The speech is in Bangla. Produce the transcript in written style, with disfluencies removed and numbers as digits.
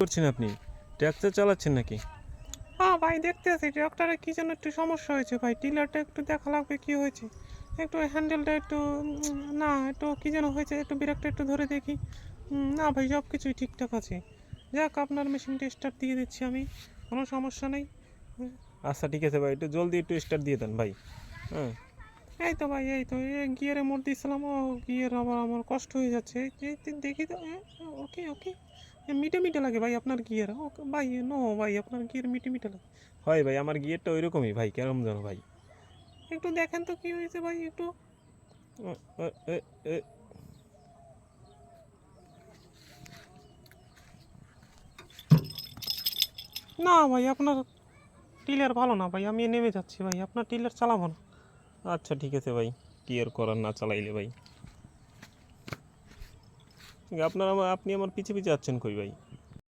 করছেন আপনি? ট্র্যাক্টর চালাচ্ছেন নাকি? হ্যাঁ ভাই, দেখতে আছি ট্রাক্টরে কি যেন একটু সমস্যা হয়েছে ভাই। টিলারটা একটু দেখা লাগবে কি হয়েছে। একটু হ্যান্ডেলটা একটু না একটু কি যেন হয়েছে, একটু ব্রেকটা একটু ধরে দেখি। না ভাই, সব কিছুই ঠিকঠাক আছে। যাক, আপনার মেশিনটা স্টার্ট দিয়ে দিচ্ছি আমি, কোনো সমস্যা নেই। আচ্ছা ঠিক আছে ভাই, একটু জলদি একটু স্টার্ট দিয়ে দেন ভাই। হ্যাঁ এই তো ভাই, এই তো গিয়ারে মোড় দিয়েছিলাম, ও গিয়ার আবার আমার কষ্ট হয়ে যাচ্ছে। দেখি তো। ওকে ওকে, মিটে মিটে লাগে ভাই আপনার গিয়ার। ওকে ভাই, নো ভাই, আপনার গিয়ার মিটে মিটে লাগে। হয় ভাই, আমার গিয়ারটা ওই রকমই ভাই, কেরম যেন ভাই। একটু দেখেন তো কি হয়েছে ভাই একটু। ও, ও, এ, এ, না ভাই, আপনার টিলার ভালো না ভাই, আমি নেমে যাচ্ছি ভাই, আপনার টিলার চালাবো না। আচ্ছা ঠিক আছে ভাই, কি আর করার, না চালাইলে ভাই। আপনি আমার পিছে পিছে যাচ্ছেন কই ভাই?